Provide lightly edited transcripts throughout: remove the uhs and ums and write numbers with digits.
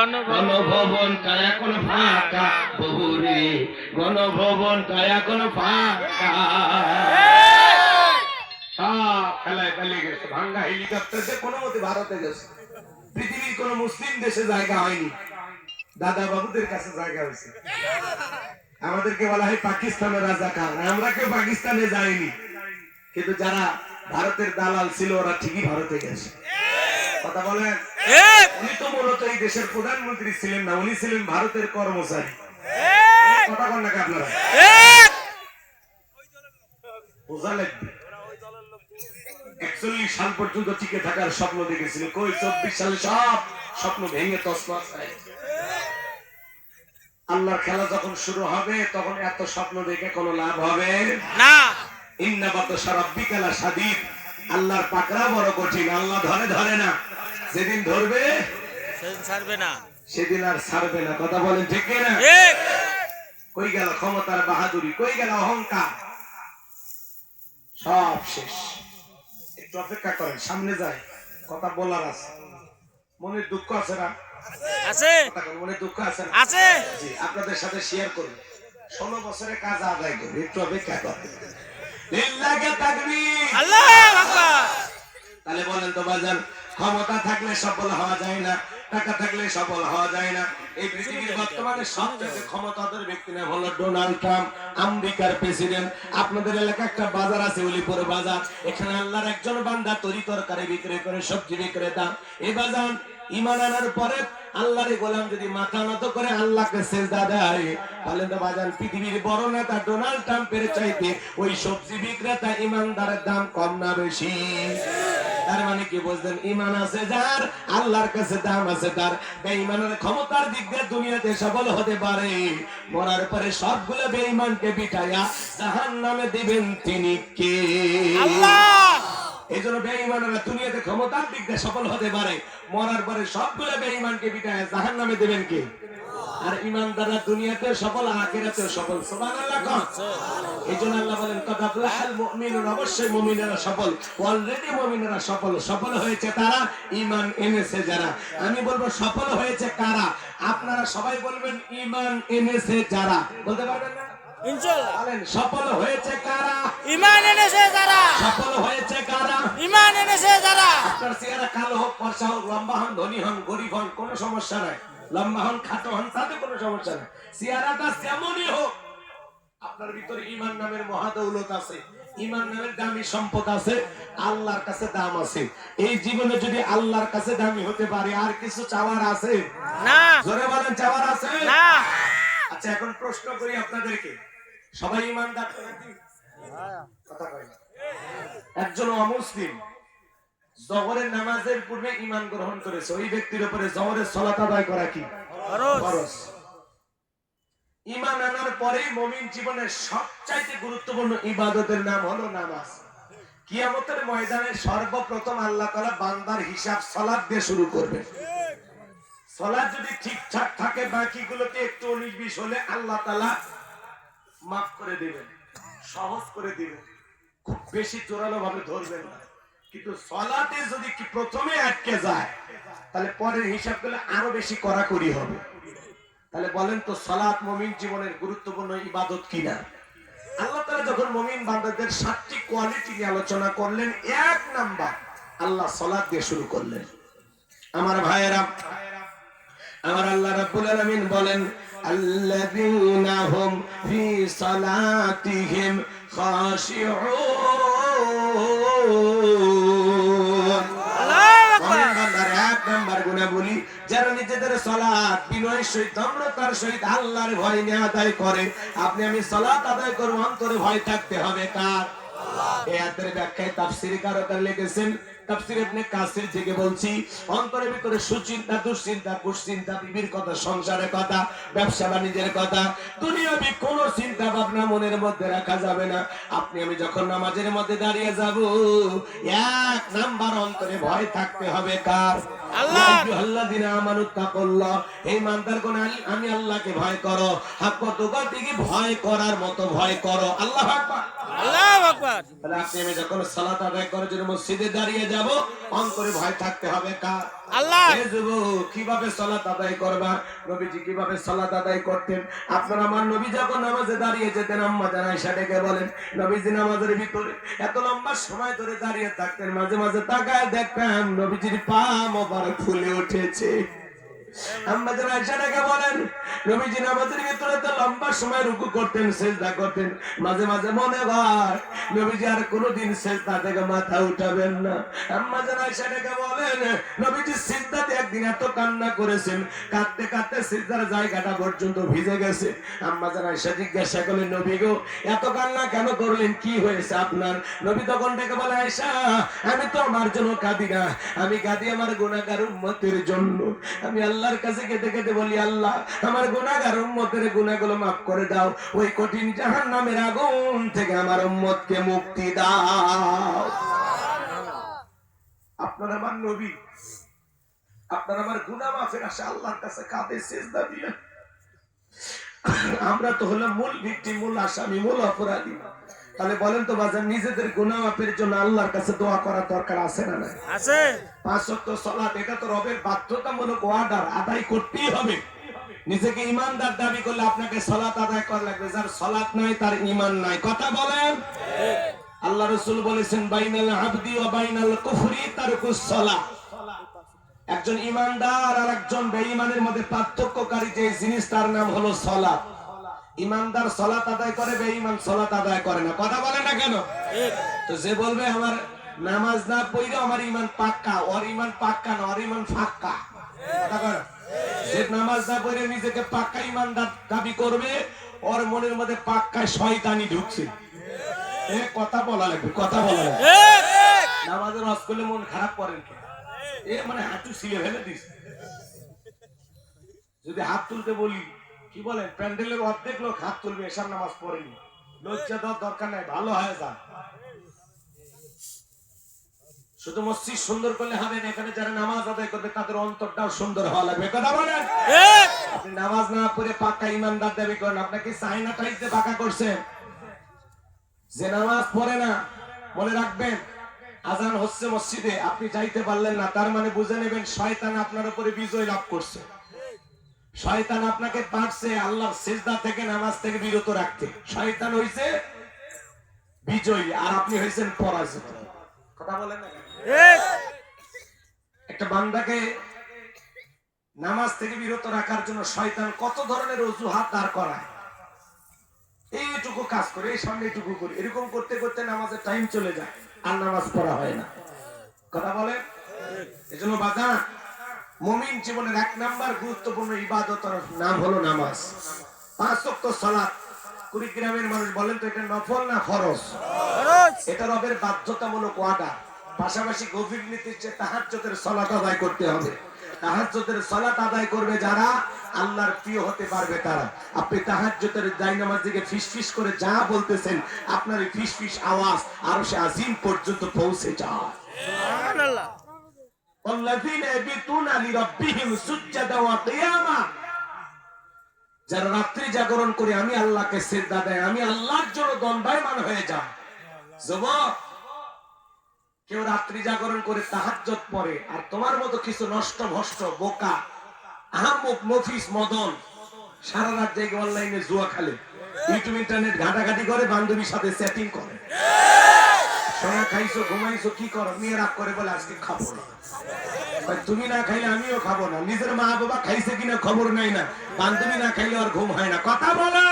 গণভবনটা এখন ফাঁকা বহুরে, গণভবনটা এখন ফাঁকা। সব খেলায় পালিয়ে গেছে, ভাঙ্গা হেলিকপ্টার দিয়ে কোনো মতে ভারতে গেছে। পৃথিবীর কোন মুসলিম দেশে জায়গা হয়নি, দাদা বাবুদের কাছে জায়গা হয়েছে। আমাদেরকে বলা হয় পাকিস্তানের রাজা খান, আমরা কেউ পাকিস্তানে যাইনি, কিন্তু যারা ভারতের দালাল ছিল ওরা ঠিকই ভারতে গেছে। কথা বলেন, উনি তো মূলত এই দেশের প্রধানমন্ত্রী ছিলেন না, উনি ছিলেন ভারতের কর্মচারী। কথা বল না আপনারা, বোঝা লাগবে। 41 সাল পর্যন্ত টিকে থাকার স্বপ্ন দেখেছিল, কই 24 সালে সব স্বপ্ন ভেঙে তছনছ হয়। আল্লাহর খেলা যখন শুরু হবে তখন এত স্বপ্ন দেখে কোনো লাভ হবে না। ইন্না বাতশা রাব্বিকা লাশাদীদ, আল্লাহর পাকড়া বড় কঠিন, আল্লাহ ধরে ধরে না, যেদিন ধরবে সেদিন ছাড়বে না, সেদিন আর ছাড়বে না। কথা বলেন ঠিক কি না? ঠিক। কই গেল ক্ষমতার বাহাদুরি, কই গেল অহংকার, সব শেষ। একটু অপেক্ষা করেন, সামনে যায়, কথা বলার আছে। মনের দুঃখ আছে না? আছে। মনে দুঃখ আছে না? আছে। জি, আপনাদের সাথে শেয়ার করুন। 16 বছরের কাজ আদায় করুন, একটু অপেক্ষা করেন। লিল্লাহি তাকবীর, আল্লাহু আকবার। তাহলে বলেন তো বাজান, ক্ষমতা থাকলে সফল হওয়া যায় না, টাকা থাকলে সফল হওয়া যায় না। এই পৃথিবীর বর্তমানে সবচেয়ে ক্ষমতাধর ব্যক্তি নাম হলো ডোনাল্ড ট্রাম্প, আমেরিকার প্রেসিডেন্ট। আপনাদের এলাকায় একটা বাজার আছে উলিপুর বাজার, এখানে আল্লাহর একজন বান্দা তরি তরকারি বিক্রি করে, সবজি বিক্রেতা। এই বাজার ঈমান আনার পরে আল্লাহর গোলাম যদি মাথা নত করে আল্লাহকে সিজদা দেয়, তাহলে তো বাজান পৃথিবীর বড় নেতা ডোনাল্ড ট্রাম্পের চাইতে ওই সবজি বিক্রেতা ঈমানদারের দাম কম না বেশি? তার মানে কি বুঝলেন? ঈমান আছে যার, আল্লাহর কাছে দাম আছে তার। বেঈমানের ক্ষমতার দিক দিয়ে দুনিয়াতে সফল হতে পারে, মরার পরে সবগুলো বেঈমানকে বিটায়া জাহান্নামে দিবেন তিনি কে? আল্লাহ। এই জন্য বেঈমানেরা দুনিয়াতে ক্ষমতার দিক দিয়ে সফল হতে পারে, মরার পরে সবগুলো বেঈমানকে বিটায়া জাহান্নামে দিবেন কে? আর ঈমানদাররা দুনিয়াতে সফল, আখিরাতেও সফল। সুবহানাল্লাহ। এই জন্য আল্লাহ বলেন কদ আফলাহাল মুমিনুন, অবশ্যই মুমিনেরা সফল। অলরেডি মুমিনেরা সফল। সফল হয়েছে তারা ঈমান এনেছে যারা। আমি বলবো সফল হয়েছে কারা? আপনারা সবাই বলবেন ঈমান এনেছে যারা। বলতে পারবেন না? ইনশাআল্লাহ বলেন সফল হয়েছে কারা? ঈমান এনেছে যারা। সফল হয়েছে কারা? ঈমান এনেছে যারা। আপনার চেহারা কালো হোক, ফর্সা হোক, লম্বা হন, ধনী হন, গরিব হন, কোনো সমস্যা নাই। লম্বা হন, খাটো হন, তাতে কোনো সমস্যা নাই। চেহারাটা যেমনই হোক, আপনার ভিতরে ঈমান নামের মহাদৌলত আছে, ঈমান নামের দামি সম্পদ আছে, আল্লাহর কাছে দাম আছে। এই জীবনে যদি আল্লাহর কাছে দামি হতে পারে, আর কিছু চাওয়ার আছে না? জোরে বলেন, চাওয়ার আছে না? আচ্ছা, এখন প্রশ্ন করি আপনাদেরকে, সবাই ঈমানদার নাকি? কথা কয় না। একজন অমুসলিম জোহরের নামাজের পূর্বে ঈমান গ্রহণ করেছে, ওই ব্যক্তির উপরে জোহরের সালাত আদায় করা কি ফরজ? ঈমান আনার পরেই মুমিন জীবনের সবচাইতে গুরুত্বপূর্ণ ইবাদতের নাম হলো নামাজ। কিয়ামতের ময়দানে সর্বপ্রথম আল্লাহ তাআলা বান্দার হিসাব সালাত দিয়ে শুরু করবেন। সালাত যদি ঠিকঠাক থাকে, বাকিগুলোতে একটু 19-20 হলে আল্লাহ তাআলা মাফ করে দিবেন, সহজ করে দিবেন, খুব বেশি জোরালো ভাবে ধরবেন না। কিন্তু সালাতে যদি কি প্রথমে আটকে যায়, তাহলে পরের হিসাবগুলো আরো বেশি কড়াকড়ি হবে। তাহলে বলেন তো, সালাত মুমিন জীবনের গুরুত্বপূর্ণ ইবাদত কিনা? আল্লাহ তাআলা যখন মুমিন বান্দাদের 7টি কোয়ালিটি নিয়ে আলোচনা করলেন, 1 নাম্বার আল্লাহ সালাত দিয়ে শুরু করলেন। আমার ভাইয়েরা, আমার আল্লাহ রাব্বুল আলামিন বলেন আল্লাযীনা হুম ফি সালাতিহিম খাশিউন। গুণাবলী যারা নিজেদের সালাত বিনয়ের সহিত, নম্রতার সহিত আল্লাহর ভয় নিয়ে আদায় করে। আপনি আমি সালাত আদায় করব, অন্তরে ভয় থাকতে হবে কার? এই আয়াতের ব্যাখ্যায় তাফসীরকাররা লিখেছেন, তাফসীর ইবনে কাসির থেকে বলছি, অন্তরের ভিতরে সুচিন্তা, দুশ্চিন্তা, কুশ্চিন্তা, বিবির কথা, সংসারের কথা, ব্যবসা বাণিজ্যের কথা, দুনিয়াবি কোনো চিন্তা ভাবনা মনের মধ্যে রাখা যাবে না। আপনি আমি যখন নামাজের মধ্যে দাঁড়িয়ে যাব, 1 নাম্বার অন্তরে ভয় থাকতে হবে কার? আল্লাহ। আল্লাযীনা আমানু তাকুল্লাহ, হে ঈমানদারগণ আমি আল্লাহকে ভয় করো, হাক্কা তুকাতিহি, ভয় করার মতো ভয় করো। আল্লাহু আকবার, আল্লাহু আকবার। তাহলে আপনি আমি যখন সালাত আদায় করার জন্য মসজিদে দাঁড়িয়ে যাব, অন্তরে ভয় থাকতে হবে কার? আল্লাহ। কিভাবে সালাত আদায় করবা? নবীজি কিভাবে সালাত আদায় করতেন? আপনারা আমার নবী যখন নামাজে দাঁড়িয়ে যেতেন, আম্মা জান আয়েশা ডেকে বলেন, নবীজি নামাজের ভিতরে এত লম্বা সময় ধরে দাঁড়িয়ে থাকতেন, মাঝে মাঝে তাকায় দেখতাম নবীজির পা মোবারক ফুলে উঠেছে। আম্মা জান আয়েশা ডেকে বলেন, নবীজি নামাজের ভিতরে তো লম্বা সময় রুকু করতেন, সিজদা করতেন, মাঝে মাঝে মনে হয় নবীজি আর কোনোদিন সিজদা থেকে মাথা উঠাবেন না। আম্মা জান আয়েশা ডেকে বলেন, নবীজি সিজদাতে একদিন এত কান্না করেছেন, কাঁদতে কাঁদতে সিজদার জায়গাটা পর্যন্ত ভিজে গেছে। আম্মা জান আয়েশা জিজ্ঞাসা করলেন, নবী গো এত কান্না কেন করলেন, কি হয়েছে আপনার? নবী তখন ডেকে বলে, আয়েশা আমি তো আমার জন্য কাঁদি না, আমি কাঁদি আমার গুনাহগার উম্মতের জন্য। আমি আল্লাহর কাছে কেঁদে কেঁদে বলি, আল্লাহ আমার গুনাহগার উম্মতের গুনাহগুলো মাফ করে দাও, ওই কঠিন জাহান্নামের আগুন থেকে আমার উম্মতকে মুক্তি দাও। আপনার আমার নবী, আপনার আমার গুনাহ মাফের আশা আল্লাহর কাছে কাঁদে সিজদা দিয়ে। আমরা তো হলাম মূল ভিকটিম, মূল আসামি, মূল অপরাধী। তাহলে বলেন তো বাজার, নিজেদের গুনাহ মাফের জন্য আল্লাহর কাছে দোয়া করার দরকার আছে না নাই? আছে। 5 ওয়াক্ত সালাত এটা তো রবের বাধ্যতামূলক অর্ডার, আদায় করতেই হবে। নিজেকে ইমানদার দাবি করলে আপনাকে সালাত আদায় করা লাগবে। যার সালাত নাই তার ঈমান নাই। কথা বলেন। আল্লাহ রাসূল বলেছেন, বাইনাল আবদি ওয়া বাইনাল কুফরি তারকুস সালাত। একজন ইমানদার আর একজন বেঈমানের মধ্যে পার্থক্যকারী যে জিনিস, তার নাম হলো সালাত। ইমানদার সালাত আদায় করে, বেঈমান সালাত আদায় করে না। কথা বলে না কেন? তো যে বলবে আমার নামাজ না পড়লে আমার ঈমান পাক্কা, ওর ঈমান পাক্কা না, ওর ঈমান ফাক্কা। কথা বলে, যে নামাজ না পড়ে নিজেকে পাক্কা ইমানদার দাবি করবে, ওর মনের মধ্যে পাক্কা শয়তানি ঢুকছে। এ কথা বলা লাগবে, কথা বলা লাগবে। নামাজের ওয়াজ করলে মন খারাপ করেন কেন? এ মানে হাঁটু ছিলে ফেলে দিস। যদি হাত তুলতে বলি, কি বলেন, প্যান্ডেলের অর্ধেক লোক হাত তুলবে, এসব নামাজ পড়েনি। লজ্জা দেওয়ার দরকার নাই, ভালো হয়ে যা। শুধু মসজিদ সুন্দর করলে হবে না, এখানে যারা নামাজ আদায় করবে তাদের অন্তরটাও সুন্দর হওয়া লাগবে। কথা বলেন। আপনি নামাজ না পড়ে পাক্কা ইমানদার দাবি করেন, আপনাকে চাইনা টাইতে পাকা করছেন। যে নামাজ পড়ে না, মনে রাখবেন, আজান হচ্ছে মসজিদে, আপনি যাইতে পারলেন না, তার মানে বুঝে নেবেন শয়তান আপনার উপরে বিজয় লাভ করছে। শয়তান আপনাকে পারছে আল্লাহর সিজদা থেকে, নামাজ থেকে বিরত রাখতে। শয়তান হইছে বিজয়ী আর আপনি হইছেন পরাজিত। কথা বলেন না? একটা বান্দাকে নামাজ থেকে বিরত রাখার জন্য শয়তান কত ধরনের অজুহাত দাঁড় করায়। এইটুকু কাজ করে, এই সামনে এইটুকু করি, এরকম করতে করতে নামাজের টাইম চলে যায় আর নামাজ পড়া হয় না। কথা বলে। এজন্য বাজার, মুমিন জীবনের 1 নাম্বার গুরুত্বপূর্ণ ইবাদতের নাম হলো নামাজ। 5 ওয়াক্ত সালাত। কুড়িগ্রামের মানুষ বলেন তো, এটা নফল না ফরজ? এটা রবের বাধ্যতামূলক ওয়াদা। পাশাপাশি গভীর নীতির চেয়ে তাহাজ্জুদের সালাত আদায় করতে হবে। তাহাজ্জুদের সালাত আদায় করবে যারা, আল্লাহর প্রিয় হতে পারবে তারা। আপনি তাহাজ্জুদের জায়নামাজ দিকে ফিসফিস করে যা বলতেছেন, আপনার এই ফিসফিস আওয়াজ আরশে আজিম পর্যন্ত পৌঁছে যায়। সুবহানাল্লাহ। والذين يبيتون لربهم سجدا وقياما। যারা রাত্রি জাগরণ করে আমি আল্লাহকে সিজদা দেয়, আমি আল্লাহর জন্য দণ্ডায়মান হয়ে যাই। যুবক, কেউ রাত্রি জাগরণ করে তাহাজ্জুদ পড়ে, আর তোমার মতো কিছু নষ্ট ভ্রষ্ট বোকা আহমক মফিস মদন সারা রাত জেগে অনলাইনে জুয়া খেলে, ইউটিউব ইন্টারনেট ঘাটাঘাটি করে, বান্ধবীর সাথে সেটিং করে। সোনা খাইছো, ঘুমাইছো, কি করো? মেয়ে রাগ করে বলে আজকে খাবো না। তুমি না খাইলে আমিও খাবো না। নিজের মা বাবা খাইছে কিনা খবর নাই না, বান্ধবী না খাইলে আর ঘুম হয় না। কথা বলে।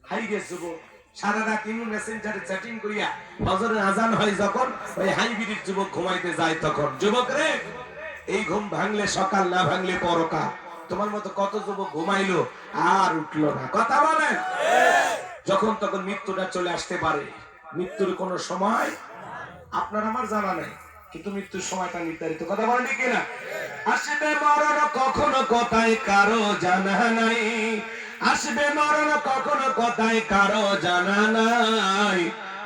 হাই রে যুবক, সারা রাত ইমো মেসেঞ্জারে চ্যাটিং করিয়া ফজরের আজান হয় যখন, ওই হাইব্রিড যুবক ঘুমাইতে যায় তখন। যুবক রে, এই ঘুম ভাঙলে সকাল, না ভাঙলে পরকাল। তোমার মতো কত যুবক ঘুমাইলো আর উঠলো না। কথা বলেন। যখন তখন মৃত্যুটা চলে আসতে পারে। মৃত্যুর কোনো সময় আপনার আমার জানা নাই, কিন্তু মৃত্যুর সময়টা নির্ধারিত। কথা বলেন ঠিক কিনা? আসবে মরণ কখনো কোথায় কারো জানা নাই, আসবে মরণ কখনো কোথায় কারো জানা নাই।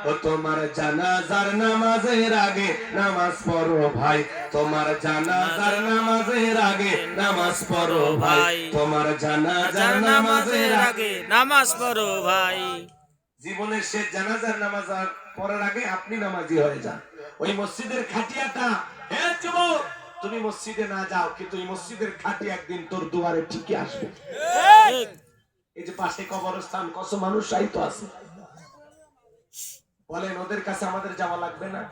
ও তোমার জানাজার নামাজের আগে নামাজ পড়ো ভাই, তোমার জানাজার নামাজের আগে নামাজ পড়ো ভাই, তোমার জানাজার নামাজের আগে নামাজ পড়ো ভাই। জীবনের শেষ জানাজার নামাজ পড়ার আগে আপনি নামাজি হয়ে যান। ওই মসজিদের খাটিয়াটা, হে যুবক, তুমি মসজিদে না যাও কিন্তু এই মসজিদের খাটিয়া একদিন তোর দুয়ারে ঠিকই আসবে। এই যে পাশে কবরস্থান, কত মানুষ সাহিত্য আছে, বলেন ওদের কাছে আমাদের যাওয়া লাগবে না?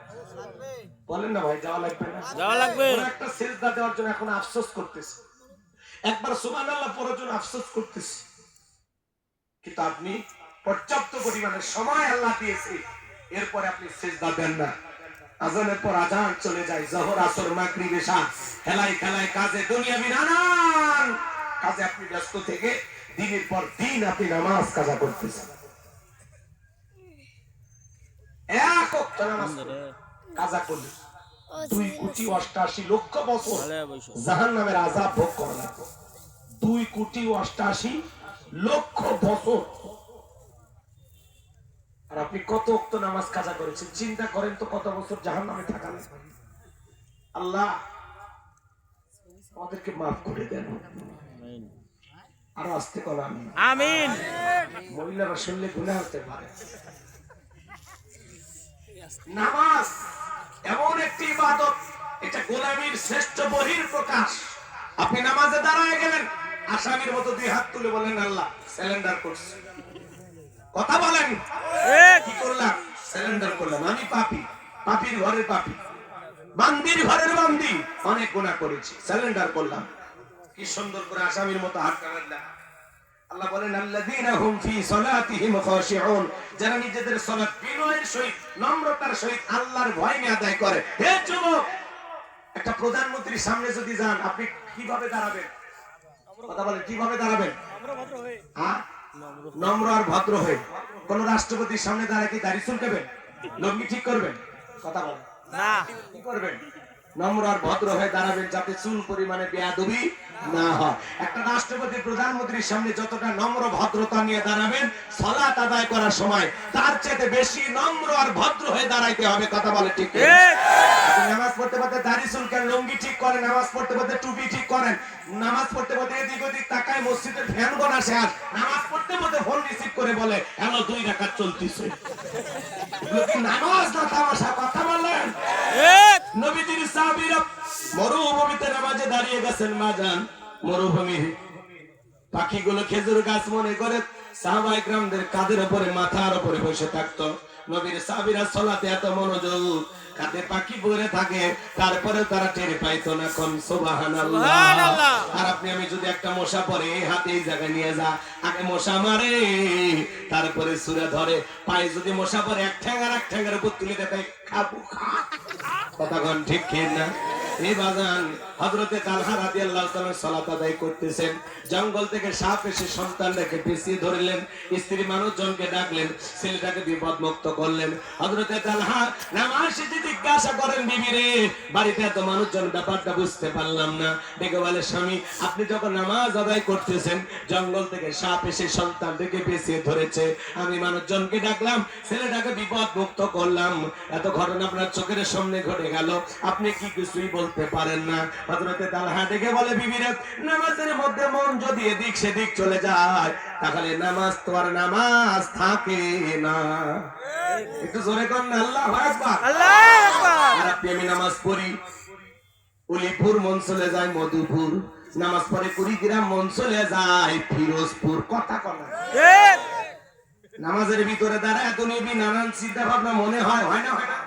বলেন না ভাই, যাওয়া লাগবে না? যাওয়া লাগবে। ওরা একটা সিজদা দেওয়ার জন্য এখন আফসোস করতেছে, একবার সুবহানাল্লাহ পড়ার জন্য আফসোস করতেছে। কিন্তু আপনি পর্যাপ্ত পরিমাণে সময় আল্লাহ দিয়েছে, এরপরে আপনি সিজদা দেন না। আজানের পর আজান চলে যায়, জোহর আসর মাগরিব এশা, খেলাই খেলাই কাজে দুনিয়াবি নানান কাজে আপনি ব্যস্ত থেকে দিনের পর দিন আপনি নামাজ কাজা করতেছেন। এক ওয়াক্ত নামাজ কাজা করলে 2,88,00,000 বছর জাহান্নামের আযাব ভোগ করা লাগবে। 2,88,00,000 বছর। আর আপনি কত ওয়াক্ত নামাজ কাজা করেছেন চিন্তা করেন তো, কত বছর জাহান্নামে থাকা লাগবে। আল্লাহ আমাদেরকে মাফ করে দেন। আরো আস্তে বলেন আমিন। মহিলারা শুনলে গুনাহ হতে পারে। নামাজ এমন একটি ইবাদত, এটা গোলামীর শ্রেষ্ঠ বহির প্রকাশ। আপনি নামাজে দাঁড়ায় গেলেন, আসামির মতো 2 হাত তুলে বলেন আল্লাহ সারেন্ডার করছি। কথা বলেন, কি করলাম? সারেন্ডার করলাম। আমি পাপী, পাপীর ঘরের পাপী, বান্দির ঘরের বান্দি, অনেক গুনাহ করেছি, সারেন্ডার করলাম। কি সুন্দর করে আসামির মতো হাত টানলেন। আল্লাহ বলেন আল্লাযীনা হুম ফি সালাতিহিম খাশিউন, যারা নিজেদের সালাত বিনয়ের সহিত নম্রতার সহিত আল্লাহর ভয় নিয়ে আদায় করে। হে যুবক, একটা প্রধানমন্ত্রীর সামনে যদি যান আপনি কিভাবে দাঁড়াবেন? কথা বলেন, কিভাবে দাঁড়াবেন? নম্র আর ভদ্র হয়ে। কোন রাষ্ট্রপতির সামনে দাঁড়ায় কি দাড়ি চুলকাবেন, লুঙ্গি ঠিক করবেন? কথা বলেন না, কি করবেন? নম্র আর ভদ্র হয়ে দাঁড়াবেন, যাতে চুল পরিমাণে বেয়াদবি না হয়। একটা রাষ্ট্রপতি প্রধানমন্ত্রীর সামনে যতটা নম্র ভদ্রতা নিয়ে দাঁড়াবেন সালাত আদায় করার সময়, তার চেয়ে বেশি নম্র আর ভদ্র হয়ে দাঁড়াইতে হবে। কথা বলে ঠিক? নামাজ পড়তে পড়তে দাড়ি চুলকান, লুঙ্গি ঠিক করেন, নামাজ পড়তে পড়তে টুপি ঠিক করেন, নামাজ পড়তে পড়তে এদিক ওদিক তাকায়, মসজিদের ফ্যান গোনা শেষ, নামাজ পড়তে পড়তে ফোন রিসিভ করে বলে হ্যালো 2 রাকাত চলতেছে। নামাজ না তামাশা। কথা বলেন। নবীজির সাহাবীরা মরুভূমিতে নামাজে দাঁড়িয়ে গেছেন। মাজান মরুভূমির পাখিগুলো খেজুর গাছ মনে করে সাহাবায়ে কেরামদের কাঁধের উপরে, মাথার উপরে বসে থাকতো। নবীর সাহাবীরা সালাতে এত মনোযোগ, কাঁধে পাখি পড়ে থাকে, তারপরে তারা টের পাইতো না। কোন সুবহানাল্লাহ। আর আপনি আমি যদি একটা মশা পড়ে হাতে এই জায়গায় নিয়ে যা, আগে মশা মারে তারপরে সূরা ধরে, পায়ে যদি মশা পড়ে এক ঠ্যাং আর এক ঠ্যাঙ্গের উপর তুলে দেয়, খাবু খা। কথা কোন ঠিক খেয়ে না? এই বাজান হযরতে তালহা রাদিয়াল্লাহু তাআলা সালাত আদায় করতেছেন, জঙ্গল থেকে সাপ এসে সন্তানটাকে পেঁচিয়ে ধরলেন, স্ত্রী মানুষজনকে ডাকলেন, ছেলেটাকে বিপদমুক্ত করলেন। হযরতে তালহা নামাজ শেষে জিজ্ঞাসা করেন, বিবি রে বাড়িতে এত মানুষজন, ব্যাপারটা বুঝতে পারলাম না। ডেকে বলে, স্বামী আপনি যখন নামাজ আদায় করতেছেন জঙ্গল থেকে সাপ এসে সন্তানটাকে পেঁচিয়ে ধরেছে, আমি মানুষজনকে ডাকলাম, ছেলেটাকে বিপদমুক্ত করলাম, এত ঘটনা আপনার চোখের সামনে ঘটে গেল, আপনি কি কিছুই বলতে পারেন না? হযরতে তালহা ডেকে বলে, বিবি রে নামাজের মধ্যে মন যদি এদিক সেদিক চলে যায় তাহলে নামাজ তো আর নামাজ থাকে না। একটু জোরে কোন আল্লাহু আকবার। আল্লাহু আকবার। আর আপনি আমি নামাজ পড়ি, উলিপুর মন চলে যায় মধুপুর, নামাজ পড়ে কুড়িগ্রাম মন চলে যায় ফিরোজপুর। কথা কনা ঠিক? নামাজের ভিতরে দাঁড়ায় দুনিয়াবি নানান চিন্তা ভাবনা মনে হয়, হয় না? হয় না?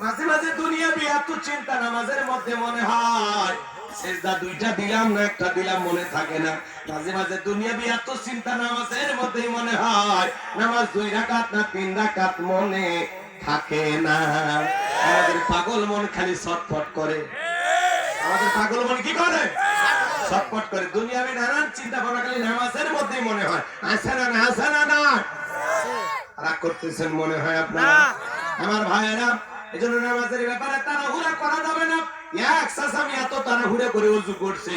মাঝে মাঝে দুনিয়াবি এত চিন্তা নামাজের মধ্যে মনে হয়, সিজদা 2টা দিলাম না 1টা দিলাম মনে থাকে না। মাঝে মাঝে দুনিয়াবি এত চিন্তা নামাজের মধ্যেই মনে হয়, নামাজ 2 রাকাত না 3 রাকাত মনে থাকে না। আমাদের পাগল মন খালি ছটফট করে। আমাদের পাগল মন কি করে? ছটফট করে। দুনিয়াবি নানান চিন্তা ভাবনা খালি নামাজের মধ্যেই মনে হয়। আসেনা না, আসেনা না। রাগ করতেছেন মনে হয় আপনারা? আমার ভাইয়েরা, এজন্য নামাজের ব্যাপারে তাড়াহুড়া করা যাবে না। এক সাসামি এত তাড়াহুড়া করে ওযু করছে,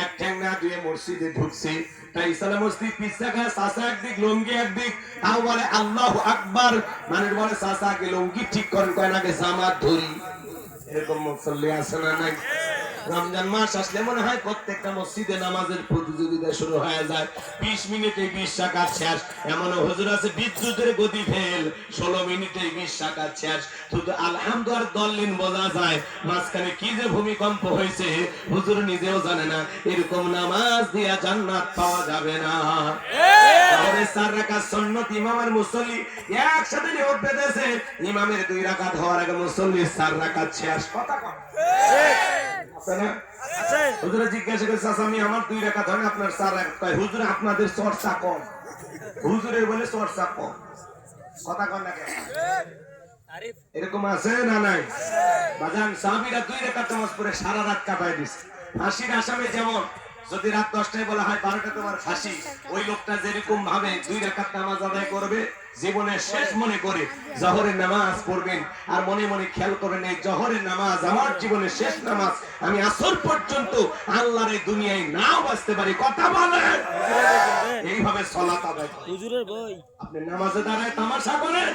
এক ঠ্যাং না ধুয়ে মসজিদে ঢুকছে, তাই ইসলাম মসজিদ পিছনে গায়ে সাসা একদিক লুঙ্গি একদিক, তাও বলে আল্লাহু আকবার। মানুষ বলে সাসাকে লুঙ্গি ঠিক করেন, কয় নাকি জামাত ধরি। এরকম মুসল্লি আছে না নাই? রমজান মাস আসলে মনে হয় প্রত্যেকটা মসজিদে নামাজের প্রতিযোগিতা শুরু হয়ে যায়। 20 মিনিটে 20 রাকাত শেষ। এমন হুজুর আছে বিদ্যুতের গতি ফেল, 16 মিনিটে 20 রাকাত শেষ। শুধু আলহামদুলিল্লাহ দলিন বোঝা যায়, মাঝখানে কি যে ভূমিকম্প হয়েছে হুজুর নিজেও জানে না। এরকম নামাজ দিয়া জান্নাত পাওয়া যাবে না। তাহলে 4 রাকাত সুন্নাত ইমাম আর মুসল্লি একসাথে নিয়ত বেঁধেছে, ইমামের 2 রাকাত হওয়ার আগে মুসল্লি 4 রাকাত শেষ। কথা কম আছে না? আছে। হুজুরে জিজ্ঞাসা করে, চাচা আমি আমার 2 রাকাত হয় না, আপনার 4 রাকাত কয়? হুজুর আপনাদের চর্চা কম, হুজুরের বলে চর্চা কম। কথা কন না কেন? এরকম আছে না নাই? বাজান সাহাবীরা 2 রাকাত নামাজ পড়ে সারা রাত কাটায় দিছে। ফাঁসির আসামে যেমন যদি রাত 10টায় বলা হয় 12টা তোমার ফাঁসি, ওই লোকটা যেরকম ভাবে 2 রাকাত নামাজ আদায় করবে, জীবনের শেষ মনে করে জোহরের নামাজ পড়বেন। আর মনে মনে খেয়াল করেন, এই জোহরের নামাজ আমার জীবনের শেষ নামাজ, আমি আসর পর্যন্ত আল্লাহর এই দুনিয়ায় নাও বাঁচতে পারি। কথা বলেন, এইভাবে সালাত আদায় করেন। হুজুরের বই আপনি নামাজে দাঁড়ায় তামাশা করেন,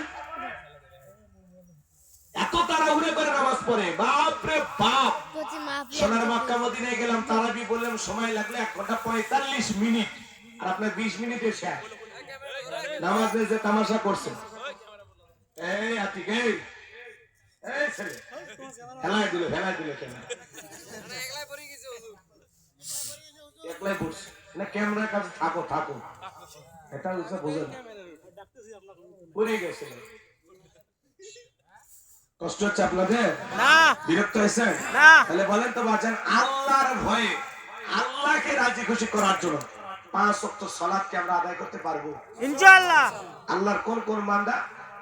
এত তাড়াহুড়ো করে নামাজ পড়ে, বাপ রে বাপ। সোনার মক্কা মদিনায় গেলাম, তারাবি বললাম সময় লাগলো 1 ঘন্টা 45 মিনিট, আর আপনার 20 মিনিটে শেষ। নামাজে যে তামাশা করছে, এই আতিক এই ছেলে খেলায় দিল কেন? একলাই পড়ছে না, ক্যামেরার কাছে থাকো এটা হচ্ছে বোঝেন পড়ে গেছে। কষ্ট হচ্ছে আপনাদের? না। বিরক্ত হয়েছেন? না। তাহলে বলেন তো বাজান, আল্লাহর ভয়ে আল্লাহকে রাজি খুশি করার জন্য 5 ওয়াক্ত সালাতকে আমরা আদায় করতে পারবো ইনশাআল্লাহ। আল্লাহর কোন কোন বান্দা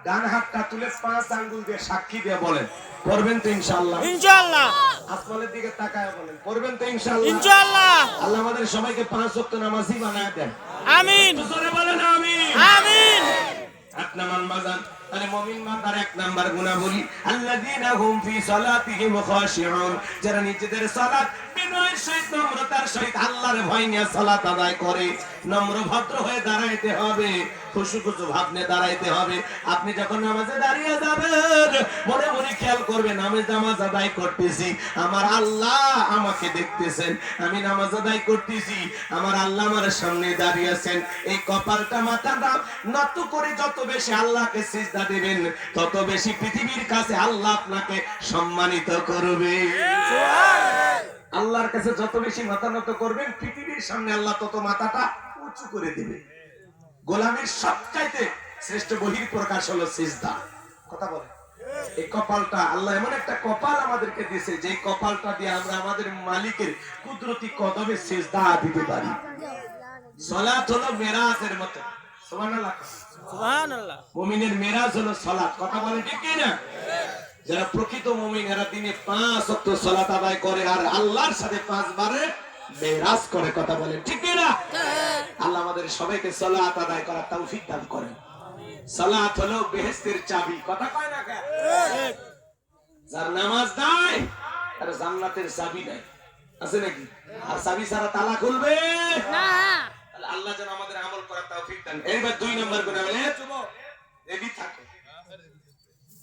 ডান হাতটা তুলে 5 আঙ্গুল দিয়ে সাক্ষী দিয়ে বলেন করবেন তো ইনশাআল্লাহ? ইনশাআল্লাহ। আসমানের দিকে তাকায় বলেন করবেন তো ইনশাআল্লাহ? ইনশাআল্লাহ। আল্লাহ আমাদের সবাইকে 5 ওয়াক্ত নামাজি বানায় দেন, আমিন। জোরে বলেন আমিন, আমিন। 8 নাম্বার বাজান, তাহলে মুমিন বান্দার 1 নাম্বার গুনাহবলী, আল্লাযীনা হুম ফি সালাতিহিম খাশিউন, যারা নিজেদের সালাত বিনয়ের সহিত নম্রতার সহিত আল্লাহর ভয় নিয়ে সালাত আদায় করে। নম্র ভদ্র হয়ে দাঁড়াইতে হবে, খুশুখুশু ভাব নিয়ে দাঁড়াইতে হবে। আপনি যখন নামাজে দাঁড়িয়ে যাবেন, মনে মনে খেয়াল করবেন আমি নামাজ আদায় করতেছি, আমার আল্লাহ আমাকে দেখতেছেন, আমি নামাজ আদায় করতেছি, আমার আল্লাহ আমার সামনে দাঁড়িয়ে আছেন। এই কপালটা মাথাটা নত করে যত বেশি আল্লাহকে সিজদা দিবেন, তত বেশি পৃথিবীর কাছে আল্লাহ আপনাকে সম্মানিত করবে। আল্লাহর কাছে যত বেশি মাথা নত করবেন, পৃথিবীর সামনে আল্লাহ তত মাথাটা উঁচু করে দিবে। গোলামের সবচাইতে শ্রেষ্ঠ বহির প্রকাশ হলো সিজদা। কথা বলে, এই কপালটা আল্লাহ এমন একটা কপাল আমাদেরকে দিয়েছে, যে কপালটা দিয়ে আমরা আমাদের মালিকের কুদরতি কদমে সিজদা দিতে পারি। সালাত হলো মেরাজের মতো। সুবহানাল্লাহ, সুবহানাল্লাহ। মুমিনের মেরাজ হলো সালাত। কথা বলে ঠিক কি না? যারা প্রকৃত মুমিন এরা দিনে 5 ওয়াক্ত সালাত আদায় করে আর আল্লাহর সাথে 5 বারে মেরাজ করে। কথা বলে ঠিক কি না? আল্লাহ আমাদের সবাইকে সালাত আদায় করার তৌফিক দান করেন। সালাত হলো বেহেশতের চাবি। কথা কয় না কেন? যার নামাজ নাই তার জান্নাতের চাবি নাই, আছে নাকি? আর চাবি ছাড়া তালা খুলবে না। আল্লাহ যেন আমাদের আমল করার তৌফিক দান। এইবার 2 নাম্বার গুনাহ হলো রেডি থাকো,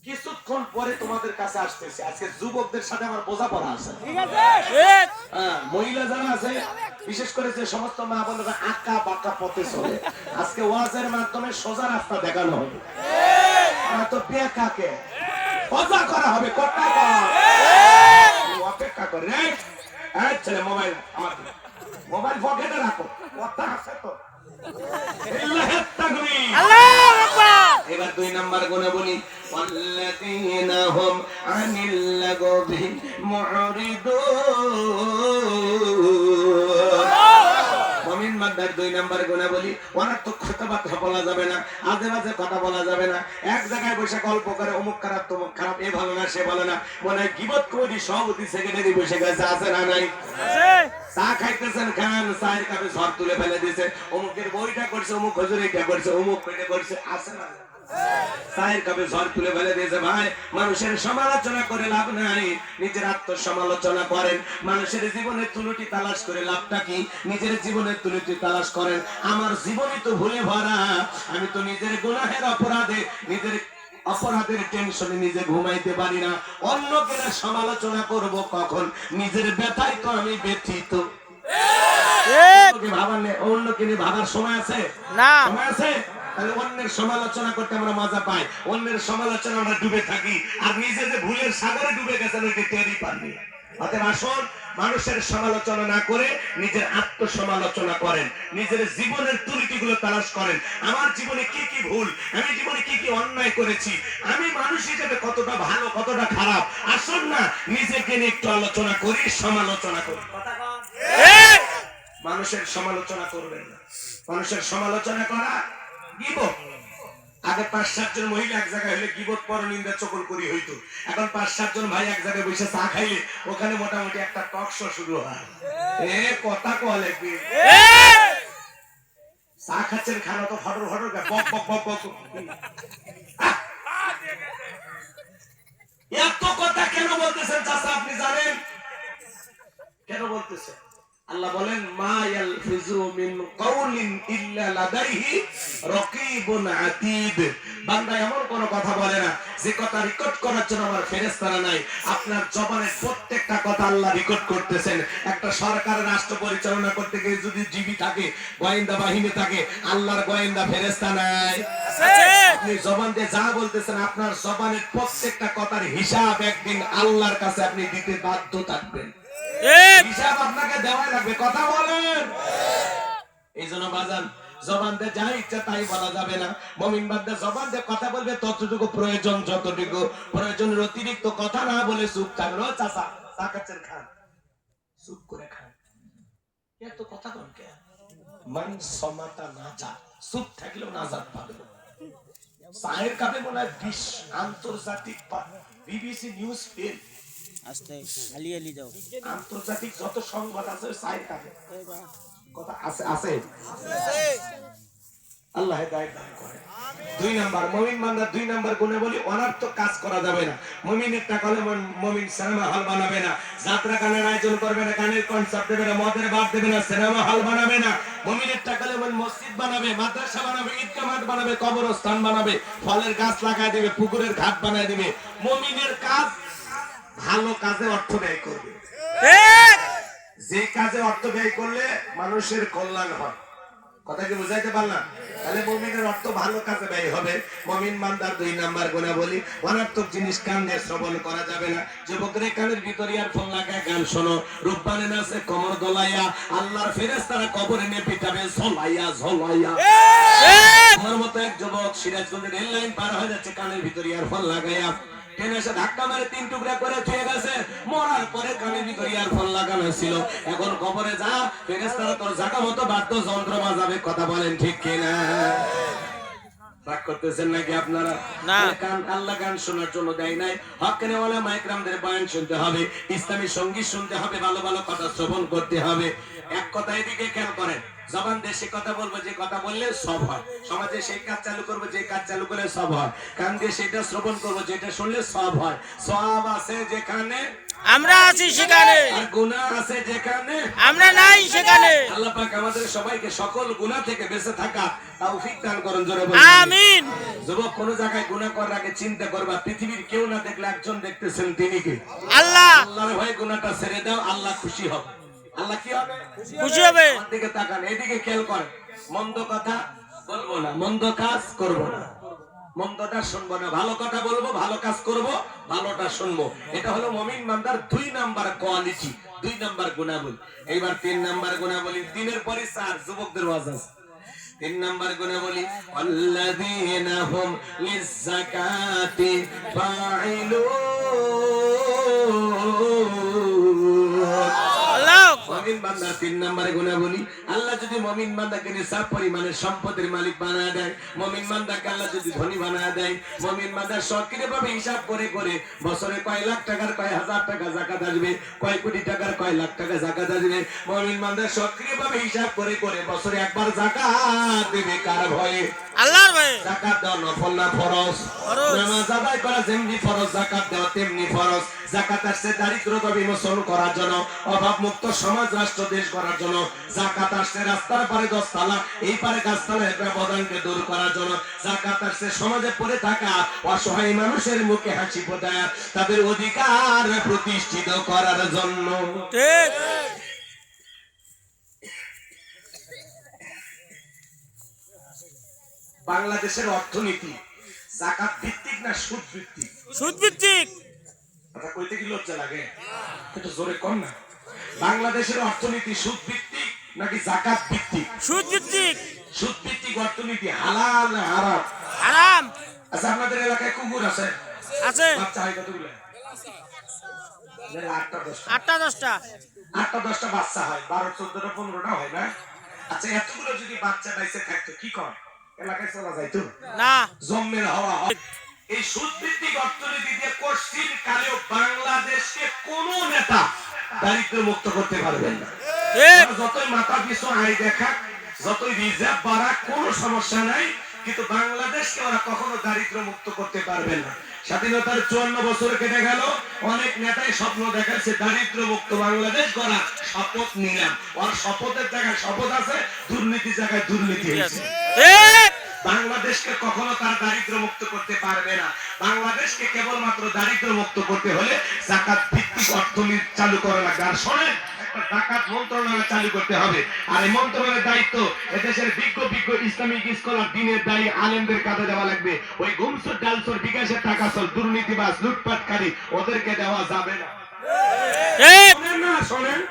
কিছুক্ষণ পরে তোমাদের কাছে আসতেছে। আজকে যুবকদের সাথে আমার বোঝাপড়া আছে, ঠিক আছে? মহিলা যারা আছে, বিশেষ করে যে সমস্ত মা বোনেরা আঁকা বাঁকা পথে চলে, আজকে ওয়াজের মাধ্যমে সোজা রাস্তা দেখানো হবে। তো বেকাকে সোজা করা হবে। কথা অপেক্ষা করে ছেলে, মোবাইল আমার মোবাইল পকেটে রাখো, কথা আছে তো। এবার 2 নাম্বার গুণে বলি, ওয়াল্লাযীনা হুম আনিল লাগবি মুরিদুন। মুমিন বান্দার 2 নাম্বার গুণে বলি, অনার্থক কথাবার্তা বলা যাবে না, আজে বাজে কথা বলা যাবে না। এক জায়গায় বসে গল্প করে অমুক খারাপ তমুক খারাপ, এ ভালো না সে ভালো না, মনে হয় গীবত করি সভাপতি সেক্রেটারি বসে গেছে, আছে না নাই? আছে। চা খাইতেছেন, খান, চায়ের কাপে ঝড় তুলে ফেলে দিয়েছে, অমুকের বইটা করছে, অমুক হুজুর এটা করছে, অমুক পেটে করছে, আছে না? চায়ের কাপে ঝড় তুলে ফেলে দিয়েছে। ভাই, মানুষের সমালোচনা করে লাভ নাই, নিজের আত্মসমালোচনা করেন। মানুষের জীবনের ত্রুটি তালাশ করে লাভটা কি? নিজের জীবনের ত্রুটি তালাশ করেন। আমার জীবনই তো ভুলে ভরা, আমি তো নিজের গুনাহের অপরাধে নিজের অপরাধের টেনশনে নিজে ঘুমাইতে পারি না, অন্যকে সমালোচনা করব কখন? নিজের ব্যথায় তো আমি ব্যথিত। অন্যকে নিয়ে ভাবার সময় আছে না? সময় আছে? তাহলে অন্যের সমালোচনা করতে আমরা মজা পাই, অন্যের সমালোচনা আমরা ডুবে থাকি, আর নিজে যে ভুলের সাগরে ডুবে গেছেন ওইটা টেরই পাননি। অতএব আসুন মানুষের সমালোচনা না করে নিজের আত্মসমালোচনা করেন, নিজের জীবনের ত্রুটিগুলো তালাশ করেন। আমার জীবনে কি কি ভুল, আমি জীবনে কি কি অন্যায় করেছি, আমি মানুষ হিসেবে কতটা ভালো কতটা খারাপ, আসুন না নিজেকে নিয়ে একটু আলোচনা করি, সমালোচনা করি। মানুষের সমালোচনা করবেন না। মানুষের সমালোচনা করা গীবত। আগে ৫-৭ জন মহিলা এক জায়গায় হলে গীবত পরনিন্দা চকল করি হইতো। এখন ৫-৭ জন ভাই এক জায়গায় বসে চা খাইলে ওখানে মোটামুটি একটা টক শো শুরু হয়। কথা কলে চা খাচ্ছেন, খানা তো ফটর ফটর বক বক বক বক। এত কথা কেন বলতেছেন চাচা, আপনি জানেন কেন বলতেছেন? আল্লাহ বলেন মা ইয়ালফিজু মিন কাউলিন ইল্লা লাদাইহি রাকিবুন আতীদ। বান্দা এমন কোন কথা বলে না যে কথা রেকর্ড করার জন্য আমার ফেরেশতারা নাই। আপনার জবানের প্রত্যেকটা কথা আল্লাহ রেকর্ড করতেছেন। একটা সরকার রাষ্ট্র পরিচালনা করতে গিয়ে যদি জিবি থাকে, গোয়েন্দা বাহিনী থাকে, আল্লাহর গোয়েন্দা ফেরেশতা নাই? আপনি জবান দিয়ে যা বলতেছেন আপনার জবানের প্রত্যেকটা কথার হিসাব একদিন আল্লাহর কাছে আপনি দিতে বাধ্য থাকবেন। হিসাব আপনাকে দেওয়াই লাগবে। কথা বলেন। এই জন্য বাজান জবান দিয়ে যা ইচ্ছা তাই বলা যাবে না। মুমিন বান্দা জবান দিয়ে কথা বলবে ততটুকু প্রয়োজন, যতটুকু প্রয়োজনের অতিরিক্ত কথা না বলে চুপ থাকলো। চাচা চা খাচ্ছেন, খান, চুপ করে খান। এত কথা কোন কে? মান সমাতা নাজা, চুপ থাকলেও নাজাত পাবে। চায়ের কাপে মনে হয় আন্তর্জাতিক বিবিসি নিউজ পেন আস্তে আলি আলি যাও, আন্তর্জাতিক যত সংবাদ আছে চায়ের কাপে কথা আছে আছে। আল্লাহ হেদায়েত দান করে। ২ নাম্বার মুমিন বান্দা ২ নাম্বার গুণে বলি অনর্থক কাজ করা যাবে না। মুমিনের টাকা হলে মুমিন সিনেমা হল বানাবে না, যাত্রা গানের আয়োজন করবে না, গানের কনসার্ট দেবে না, মদের বার দেবে না, সিনেমা হল বানাবে না। মুমিনের টাকা হলে মসজিদ বানাবে, মাদ্রাসা বানাবে, ঈদগাহ মাঠ বানাবে, কবরস্থান বানাবে, ফলের গাছ লাগায় দেবে, পুকুরের ঘাট বানায় দেবে। মুমিনের কাজ ভালো কাজে অর্থ ব্যয় করবে। যে কাজে অর্থ ব্যয় করলে মানুষের কল্যাণ হয়। কথা কি বুঝাইতে পারলাম? তাহলে মুমিনের অর্থ ভালো কাজে ব্যয় হবে। মুমিন বান্দার ২ নাম্বার গুনাহ বলি অনর্থক জিনিস কান দিয়ে শ্রবণ করা যাবে না। যুবকরে কানের ভিতরে ইয়ারফোন লাগায় গান শোনো, রূপবানে নাচে কমর দোলাইয়া, আল্লাহর ফেরেশতারা কবরে নিয়ে পিটাবে ঝলাইয়া ঝলাইয়া। আমার মতো এক যুবক সিরাজগঞ্জের রেল লাইন পার হয়ে যাচ্ছে, কানের ভিতরে ইয়ারফোন লাগাইয়া এসে ধাক্কা মারে ৩ টুকরা করে থুয়ে গেছে। মরার পরে কানের ভিতরে ইয়ারফোন লাগানো ছিল। এখন কবরে যা, ফেরেশতারা তোর জায়গা মতো বাদ্যযন্ত্র বাজাবে। কথা বলেন ঠিক কিনা? রাগ করতেছেন নাকি আপনারা? না, কান আল্লাহ গান শোনার জন্য দেয় নাই। হক্কানি ওলামা ইকরামদের বয়ান শুনতে হবে, ইসলামী সঙ্গীত শুনতে হবে, ভালো ভালো কথা শ্রবণ করতে হবে। এক কথা এদিকে খেয়াল করেন, জবান দিয়ে সে কথা বলবো যে কথা বললে সব হয়, সমাজে সেই কাজ চালু করবো যে কাজ চালু করলে সব হয়, কান দিয়ে সেটা শ্রবণ করবো যেটা শুনলে সব হয়। সওয়াব আছে যেখানে আমরা আছি সেখানে, আর গুনাহ আছে যেখানে আমরা নাই সেখানে। আল্লাহ পাক আমাদের সবাইকে সকল গুনাহ থেকে বেঁচে থাকা তৌফিক দান করুন। জোরে বলুন আমিন। যুবক কোন জায়গায় গুনাহ করার আগে চিন্তা করবা পৃথিবীর কেউ না দেখলে একজন দেখতেছেন, তিনি কে? আল্লাহ। আল্লাহর ভয়ে গুনাহটা ছেড়ে দাও, আল্লাহ খুশি হবে। আল্লাহ কি হবে? খুশি হবে। আমার দিকে তাকান, এদিকে খেয়াল করেন। মন্দ কথা বলবো না, মন্দ কাজ করব না, মন্দটা শুনবো না, ভালো কথা বলবো, ভালো কাজ করব, ভালোটা শুনবো। এটা হলো মুমিন বান্দার ২ নাম্বার কোয়ালিটি, ২ নাম্বার গুণাবলী। এইবার ৩ নাম্বার গুণাবলী, ৩-এর পরে ৪ যুবকদের ওয়াজ আছে। ৩ নাম্বার গুণাবলী আল্লাযীনা হুম লিয-যাকাতি ফাঈলুন। মুমিন বান্দা ৩ নম্বরে গুনাহবলী, আল্লাহ যদি মুমিন বান্দাকে নিসাব পরিমাণের সম্পদের মালিক বানায় দেয়, মুমিন বান্দাকে আল্লাহ যদি ধনী বানায় দেয়, মুমিন বান্দা সক্রিয়ভাবে হিসাব করে করে বছরে কয় লাখ টাকার কয় হাজার টাকা যাকাত আসবে, কয় কোটি টাকার কয় লাখ টাকা যাকাত আসবে, মুমিন বান্দা সক্রিয়ভাবে হিসাব করে করে বছরে একবার যাকাত দেবে কার ভয়ে? আল্লাহর ভাই যাকাত দেওয়া নফল না ফরজ? নামাজ আদায় করা যেমনি ফরজ, যাকাত দেওয়া তেমনি ফরজ। যাকাত আসছে দারিদ্রতা বিমোচন করার জন্য, অভাব মুক্ত সমাজ রাষ্ট্র দেশ করার জন্য। যাকাত আসছে রাস্তার পারে 10 তালা, এই পারে গাছতলার ব্যবধানকে দূর করার জন্য। যাকাত আসছে সমাজে পড়ে থাকা অসহায় মানুষের মুখে হাসি ফোটায় তাদের অধিকার প্রতিষ্ঠিত করার জন্য। ঠিক বাংলাদেশের অর্থনীতি যাকাত ভিত্তিক না সুদ ভিত্তিক? সুদ ভিত্তিক। কথা কইতে কি লজ্জা লাগে? একটু জোরে কম না। বাংলাদেশের অর্থনীতি সুদ ভিত্তিক নাকি যাকাত ভিত্তিক? সুদ ভিত্তিক। সুদ ভিত্তিক অর্থনীতি হালাল না হারাম? হারাম। আচ্ছা, আপনাদের এলাকায় কুকুর আছে? আছে। বাচ্চা হয় কতগুলো? 8টা 10টা। 8টা 10টা বাচ্চা হয়, 12 14টা 15টা হয় না? আচ্ছা, এতগুলো যদি বাচ্চা বাইসে থাকতো কি কর? এলাকায় চলা যাইতো না। জন্মের হওয়া হয়। এই সুদ ভিত্তিক অর্থনীতি দিয়ে কোশ্চিন কালেও বাংলাদেশকে কোন নেতা দারিদ্র মুক্ত করতে পারবেন না। যতই মাথা পিছু আয় দেখা, যতই রিজার্ভ বাড়া, কোনো সমস্যা নাই, কিন্তু বাংলাদেশকে ওরা কখনো দারিদ্র মুক্ত করতে পারবেন না। স্বাধীনতার 54 বছর কেটে গেল, অনেক নেতাই স্বপ্ন দেখাচ্ছে দারিদ্র মুক্ত বাংলাদেশ গড়া, শপথ নিলাম। ওর শপথের জায়গায় শপথ আছে, দুর্নীতির জায়গায় দুর্নীতি হয়েছে। বাংলাদেশকে কখনো তার দারিদ্র মুক্ত করতে পারবে না। বাংলাদেশকে কেবলমাত্র দারিদ্র মুক্ত করতে হলে যাকাত ভিত্তিক অর্থনীতি চালু করা লাগবে। আর শোনেন, একটা যাকাত মন্ত্রণালয় চালু করতে হবে। আর এই মন্ত্রণালয়ের দায়িত্ব এদেশের বিজ্ঞ ইসলামিক স্কলার, দিনের দায়ী আলেমদের কাঁধে দেওয়া লাগবে। ওই ঘুমসুর ডালসুর বিকাশের টাকা চল দুর্নীতিবাজ লুটপাটকারী ওদেরকে দেওয়া যাবে না। শোনেন,